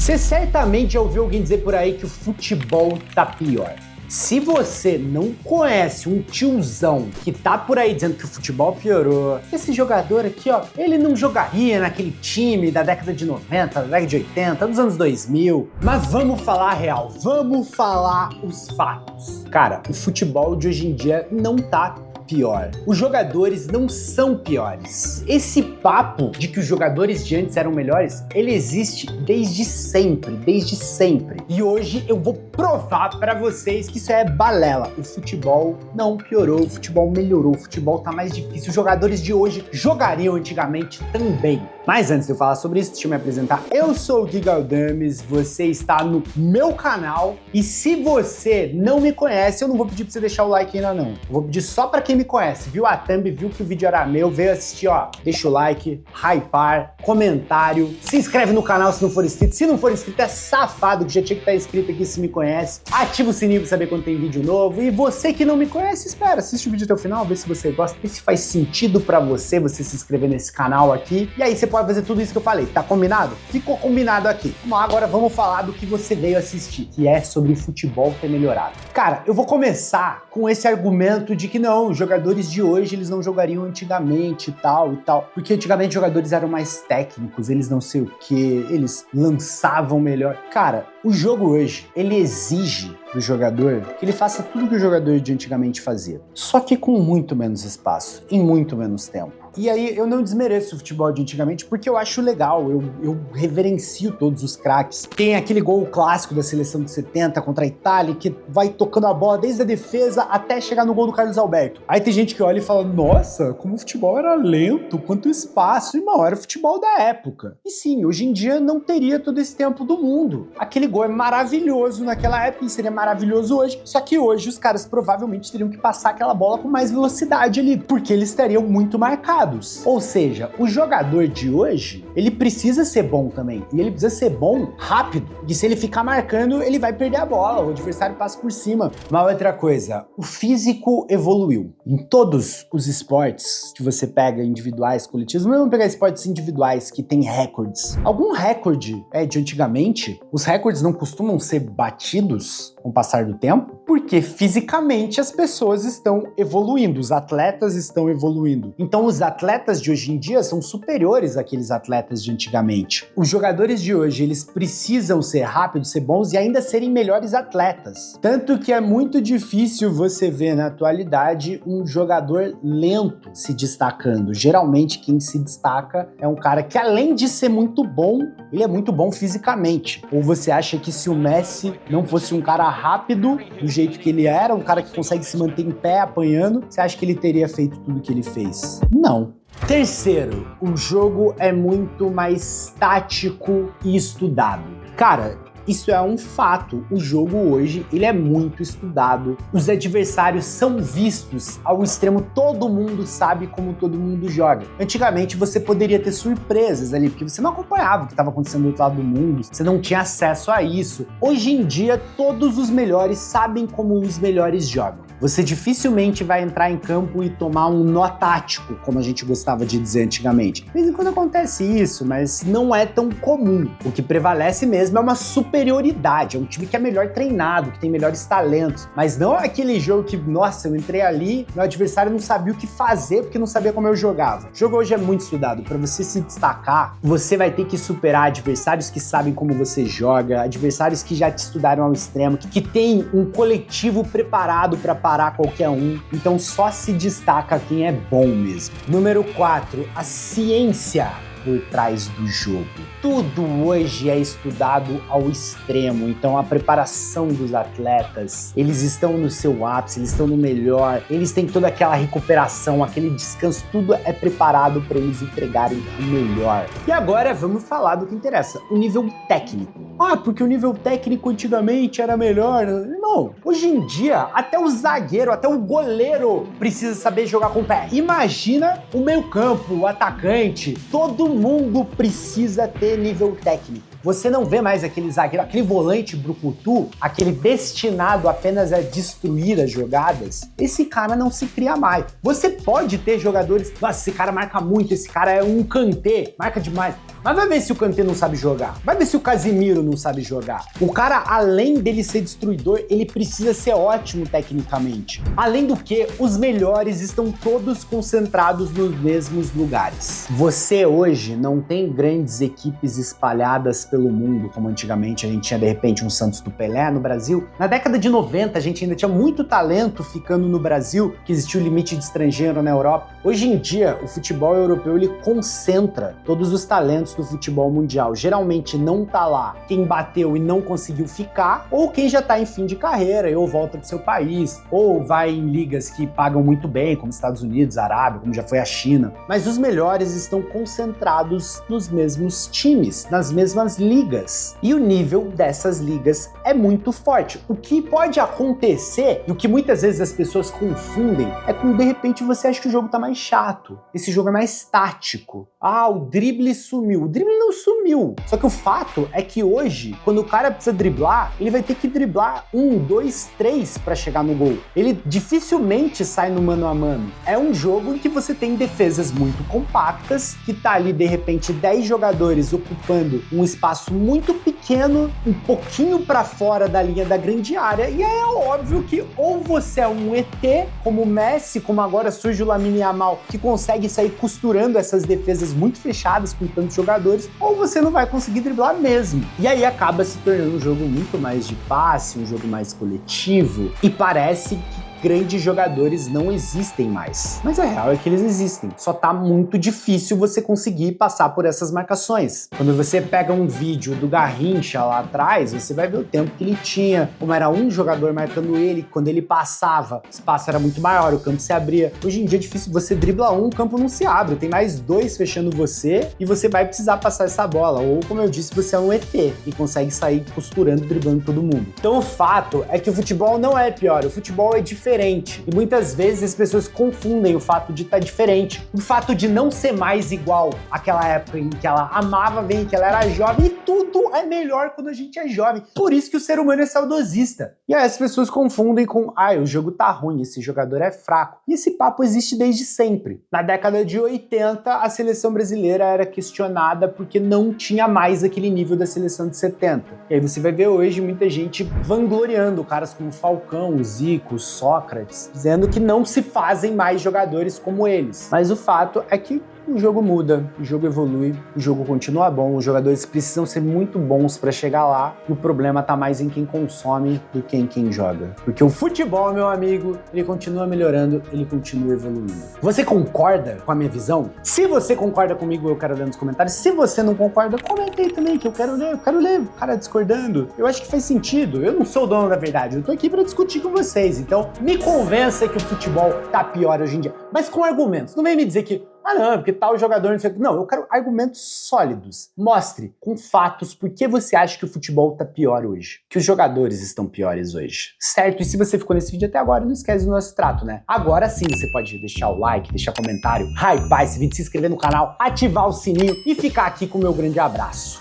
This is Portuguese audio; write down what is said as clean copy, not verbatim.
Você certamente já ouviu alguém dizer por aí que o futebol tá pior. Se você não conhece um tiozão que tá por aí dizendo que o futebol piorou, esse jogador aqui, ó, ele não jogaria naquele time da década de 90, da década de 80, dos anos 2000. Mas vamos falar a real, vamos falar os fatos. Cara, o futebol de hoje em dia não tá pior. Os jogadores não são piores. Esse papo de que os jogadores de antes eram melhores, ele existe desde sempre, desde sempre. E hoje eu vou provar pra vocês que isso é balela. O futebol não piorou, o futebol melhorou, o futebol tá mais difícil. Os jogadores de hoje jogariam antigamente também. Mas antes de eu falar sobre isso, deixa eu me apresentar. Eu sou o Gui Galdames, você está no meu canal e se você não me conhece, eu não vou pedir pra você deixar o like ainda não. Eu vou pedir só pra quem me conhece, viu a thumb, viu que o vídeo era meu, veio assistir, ó, deixa o like, hypar, comentário, se inscreve no canal se não for inscrito. Se não for inscrito é safado, que já tinha que estar inscrito aqui se me conhece. Ativa o sininho pra saber quando tem vídeo novo e você que não me conhece, espera, assiste o vídeo até o final, vê se você gosta, vê se faz sentido pra você se inscrever nesse canal aqui. E aí você pode fazer tudo isso que eu falei, tá combinado? Ficou combinado aqui. Agora vamos falar do que você veio assistir, que é sobre o futebol ter melhorado. Cara, eu vou começar com esse argumento de que não, os jogadores de hoje eles não jogariam antigamente e tal, porque antigamente os jogadores eram mais técnicos, eles não sei o que, eles lançavam melhor. Cara, o jogo hoje, ele exige do jogador que ele faça tudo que o jogador de antigamente fazia, só que com muito menos espaço, em muito menos tempo. E aí eu não desmereço o futebol de antigamente porque eu acho legal, eu reverencio todos os craques. Tem aquele gol clássico da seleção de 70 contra a Itália que vai tocando a bola desde a defesa até chegar no gol do Carlos Alberto. Aí tem gente que olha e fala, nossa, como o futebol era lento, quanto espaço. Irmão, era o futebol da época. E sim, hoje em dia não teria todo esse tempo do mundo. Aquele gol é maravilhoso naquela época e seria maravilhoso hoje, só que hoje os caras provavelmente teriam que passar aquela bola com mais velocidade ali, porque eles estariam muito marcados. Ou seja, o jogador de hoje, ele precisa ser bom também. E ele precisa ser bom rápido. E se ele ficar marcando, ele vai perder a bola. O adversário passa por cima. Uma outra coisa, o físico evoluiu. Em todos os esportes que você pega, individuais, coletivos, vamos pegar esportes individuais que tem recordes. Algum recorde de antigamente, os recordes não costumam ser batidos com o passar do tempo, porque fisicamente as pessoas estão evoluindo, os atletas estão evoluindo. Então os atletas de hoje em dia são superiores àqueles atletas de antigamente. Os jogadores de hoje, eles precisam ser rápidos, ser bons e ainda serem melhores atletas. Tanto que é muito difícil você ver na atualidade um jogador lento se destacando. Geralmente quem se destaca é um cara que além de ser muito bom, ele é muito bom fisicamente. Ou você acha que se o Messi não fosse um cara rápido, do jeito que ele era, um cara que consegue se manter em pé apanhando, você acha que ele teria feito tudo que ele fez? Não. Terceiro, o jogo é muito mais tático e estudado. Cara, isso é um fato. O jogo hoje, ele é muito estudado. Os adversários são vistos ao extremo. Todo mundo sabe como todo mundo joga. Antigamente, você poderia ter surpresas ali, porque você não acompanhava o que estava acontecendo do outro lado do mundo. Você não tinha acesso a isso. Hoje em dia, todos os melhores sabem como os melhores jogam. Você dificilmente vai entrar em campo e tomar um nó tático, como a gente gostava de dizer antigamente. De vez em quando acontece isso, mas não é tão comum. O que prevalece mesmo é uma superioridade, é um time que é melhor treinado, que tem melhores talentos, mas não é aquele jogo que, nossa, eu entrei ali, meu adversário não sabia o que fazer porque não sabia como eu jogava. O jogo hoje é muito estudado, para você se destacar, você vai ter que superar adversários que sabem como você joga, adversários que já te estudaram ao extremo, que tem um coletivo preparado para parar qualquer um, então só se destaca quem é bom mesmo. Número 4, a ciência por trás do jogo. Tudo hoje é estudado ao extremo, então a preparação dos atletas, eles estão no seu ápice, eles estão no melhor, eles têm toda aquela recuperação, aquele descanso, tudo é preparado para eles entregarem o melhor. E agora vamos falar do que interessa, o nível técnico. Ah, porque o nível técnico antigamente era melhor. Não, hoje em dia, até o zagueiro, até o goleiro precisa saber jogar com o pé. Imagina o meio-campo, o atacante, todo mundo precisa ter nível técnico. Você não vê mais aquele zagueiro, aquele volante brucutu, aquele destinado apenas a destruir as jogadas. Esse cara não se cria mais. Você pode ter jogadores, nossa, esse cara marca muito, esse cara é um Kanté, marca demais. Mas vai ver se o Kanté não sabe jogar. Vai ver se o Casemiro não sabe jogar. O cara, além dele ser destruidor, ele precisa ser ótimo tecnicamente. Além do que, os melhores estão todos concentrados nos mesmos lugares. Você hoje não tem grandes equipes espalhadas pelo mundo, como antigamente a gente tinha de repente um Santos do Pelé no Brasil. Na década de 90 a gente ainda tinha muito talento ficando no Brasil, que existia o limite de estrangeiro na Europa. Hoje em dia, o futebol europeu ele concentra todos os talentos do futebol mundial. Geralmente não tá lá quem bateu e não conseguiu ficar, ou quem já tá em fim de carreira ou volta pro seu país, ou vai em ligas que pagam muito bem, como Estados Unidos, Arábia, como já foi a China. Mas os melhores estão concentrados nos mesmos times, nas mesmas ligas. E o nível dessas ligas é muito forte. O que pode acontecer, e o que muitas vezes as pessoas confundem, é quando de repente você acha que o jogo tá mais chato. Esse jogo é mais tático. Ah, o drible sumiu. O drible não sumiu. Só que o fato é que hoje, quando o cara precisa driblar, ele vai ter que driblar 1, 2, 3 para chegar no gol. Ele dificilmente sai no mano a mano. É um jogo em que você tem defesas muito compactas, que tá ali de repente 10 jogadores ocupando um espaço muito pequeno, um pouquinho para fora da linha da grande área, e é óbvio que ou você é um ET, como o Messi, como agora surge o Lamine Yamal, que consegue sair costurando essas defesas muito fechadas com tantos jogadores, ou você não vai conseguir driblar mesmo. E aí acaba se tornando um jogo muito mais de passe, um jogo mais coletivo, e parece que grandes jogadores não existem mais. Mas a real é que eles existem. Só tá muito difícil você conseguir passar por essas marcações. Quando você pega um vídeo do Garrincha lá atrás, você vai ver o tempo que ele tinha, como era um jogador marcando ele, quando ele passava, o espaço era muito maior, o campo se abria. Hoje em dia é difícil, você dribla um, o campo não se abre, tem mais 2 fechando você e você vai precisar passar essa bola. Ou, como eu disse, você é um ET e consegue sair costurando, driblando todo mundo. Então o fato é que o futebol não é pior, o futebol é diferente. E muitas vezes as pessoas confundem o fato de estar diferente, o fato de não ser mais igual àquela época em que ela amava bem, que ela era jovem, e tudo é melhor quando a gente é jovem. Por isso que o ser humano é saudosista. E aí as pessoas confundem com, o jogo tá ruim, esse jogador é fraco. E esse papo existe desde sempre. Na década de 80, a seleção brasileira era questionada porque não tinha mais aquele nível da seleção de 70. E aí você vai ver hoje muita gente vangloriando caras como Falcão, o Zico, o Sócrates, dizendo que não se fazem mais jogadores como eles. Mas o fato é que o jogo muda, o jogo evolui, o jogo continua bom, os jogadores precisam ser muito bons para chegar lá, e o problema tá mais em quem consome do que em quem joga. Porque o futebol, meu amigo, ele continua melhorando, ele continua evoluindo. Você concorda com a minha visão? Se você concorda comigo, eu quero ler nos comentários. Se você não concorda, comenta aí também, que eu quero ler o cara discordando. Eu acho que faz sentido, eu não sou o dono da verdade, eu tô aqui para discutir com vocês, então me convença que o futebol tá pior hoje em dia, mas com argumentos. Não vem me dizer que não, porque tal jogador não sei o que. Não, eu quero argumentos sólidos. Mostre com fatos por que você acha que o futebol tá pior hoje, que os jogadores estão piores hoje, certo? E se você ficou nesse vídeo até agora, não esquece do nosso trato, né? Agora sim você pode deixar o like, deixar comentário, hypar esse vídeo, se inscrever no canal, ativar o sininho e ficar aqui com o meu grande abraço.